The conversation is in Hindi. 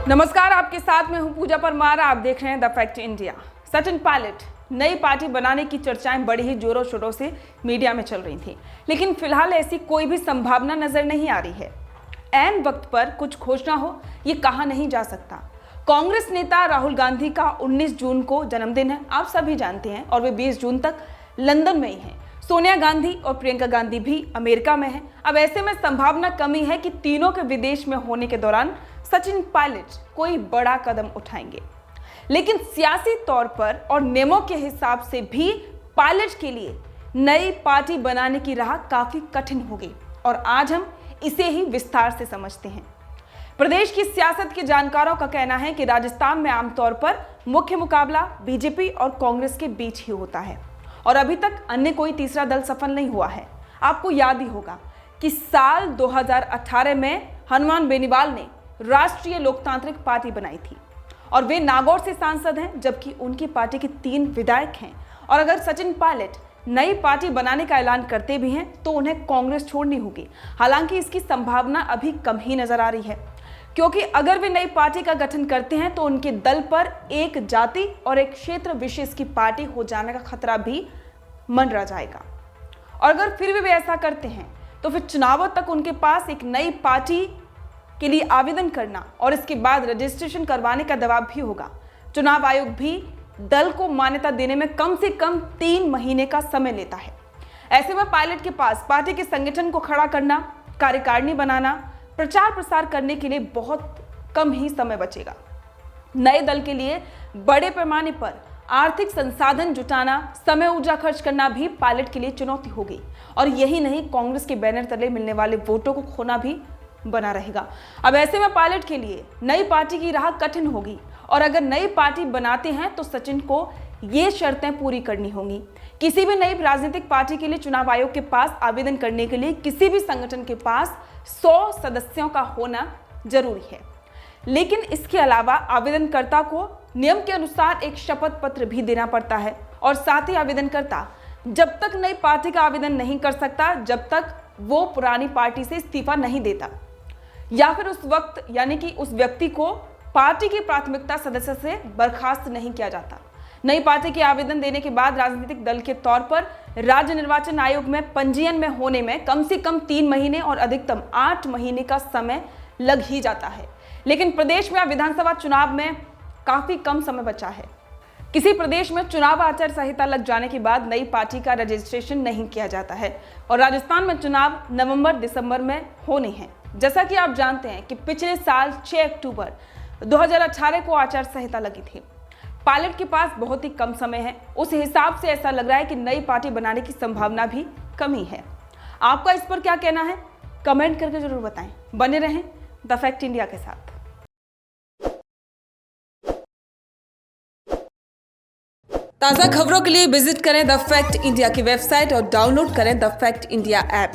नमस्कार, आपके साथ में हूं पूजा परमार। आप देख रहे हैं the fact India. Sachin Pilot नई पार्टी बनाने की चर्चाएं बड़ी ही जोरों शोरों से मीडिया में चल रही थी, लेकिन फिलहाल ऐसी कोई भी संभावना नजर नहीं आ रही है। ऐन वक्त पर कुछ घोषणा हो, ये कहा नहीं जा सकता। कांग्रेस नेता राहुल गांधी का 19 जून को जन्मदिन है, आप सभी जानते हैं, और वे 20 जून तक लंदन में ही हैं। सोनिया गांधी और प्रियंका गांधी भी अमेरिका में हैं। अब ऐसे में संभावना कमी है कि तीनों के विदेश में होने के दौरान सचिन पायलट कोई बड़ा कदम उठाएंगे। लेकिन सियासी तौर पर और नियमों के हिसाब से भी पायलट के लिए नई पार्टी बनाने की राह काफी कठिन होगी, और आज हम इसे ही विस्तार से समझते हैं। प्रदेश की सियासत के जानकारों का कहना है कि राजस्थान में आमतौर पर मुख्य मुकाबला बीजेपी और कांग्रेस के बीच ही होता है, और अभी तक अन्य कोई तीसरा दल सफल नहीं हुआ है। आपको याद ही होगा कि साल 2018 में हनुमान बेनीवाल ने राष्ट्रीय लोकतांत्रिक पार्टी बनाई थी, और वे नागौर से सांसद हैं, जबकि उनकी पार्टी के 3 विधायक हैं। और अगर सचिन पायलट नई पार्टी बनाने का ऐलान करते भी हैं तो उन्हें कांग्रेस छोड़नी होगी। हालांकि इसकी संभावना अभी कम ही नजर आ रही है, क्योंकि अगर वे नई पार्टी का गठन करते हैं तो उनके दल पर एक जाति और एक क्षेत्र विशेष की पार्टी हो जाने का खतरा भी मंडरा जाएगा। और अगर फिर भी वे ऐसा करते हैं तो फिर चुनावों तक उनके पास एक नई पार्टी के लिए आवेदन करना और इसके बाद रजिस्ट्रेशन करवाने का दबाव भी होगा। चुनाव आयोग भी दल को मान्यता देने में कम से कम 3 महीने का समय लेता है। ऐसे में पायलट के पास पार्टी के संगठन को खड़ा करना, कार्यकारिणी बनाना, प्रचार प्रसार करने के लिए बहुत कम ही समय बचेगा। नए दल के लिए बड़े पैमाने पर आर्थिक संसाधन जुटाना, समय ऊर्जा खर्च करना भी पायलट के लिए चुनौती होगी, और यही नहीं, कांग्रेस के बैनर तले मिलने वाले वोटों को खोना भी बना रहेगा। अब ऐसे में पायलट के लिए नई पार्टी की राह कठिन होगी, और अगर नई पार्टी बनाते हैं तो सचिन को ये शर्तें पूरी करनी होंगी। किसी भी नई राजनीतिक पार्टी के लिए चुनाव आयोग के पास आवेदन करने के लिए किसी भी संगठन के पास 100 सदस्यों का होना जरूरी है। लेकिन इसके अलावा आवेदनकर्ता को नियम के अनुसार एक शपथ पत्र भी देना पड़ता है, और साथ ही आवेदनकर्ता जब तक नई पार्टी का आवेदन नहीं कर सकता जब तक वो पुरानी पार्टी से इस्तीफा नहीं देता, या फिर उस वक्त यानी कि उस व्यक्ति को पार्टी की प्राथमिकता सदस्य से बर्खास्त नहीं किया जाता। नई पार्टी के आवेदन देने के बाद राजनीतिक दल के तौर पर राज्य निर्वाचन आयोग में पंजीयन में होने में कम से कम 3 महीने और अधिकतम 8 महीने का समय लग ही जाता है। लेकिन प्रदेश में विधानसभा चुनाव में काफी कम समय बचा है। किसी प्रदेश में चुनाव आचार संहिता लग जाने के बाद नई पार्टी का रजिस्ट्रेशन नहीं किया जाता है, और राजस्थान में चुनाव नवंबर-दिसंबर में होने हैं। जैसा कि आप जानते हैं कि पिछले साल 6 अक्टूबर 2018 को आचार संहिता लगी थी। पायलट के पास बहुत ही कम समय है, उस हिसाब से ऐसा लग रहा है कि नई पार्टी बनाने की संभावना भी कम ही है। आपका इस पर क्या कहना है, कमेंट करके जरूर बताएं। बने रहें द फैक्ट इंडिया के साथ। ताज़ा खबरों के लिए विजिट करें द फैक्ट इंडिया की वेबसाइट और डाउनलोड करें द फैक्ट इंडिया ऐप।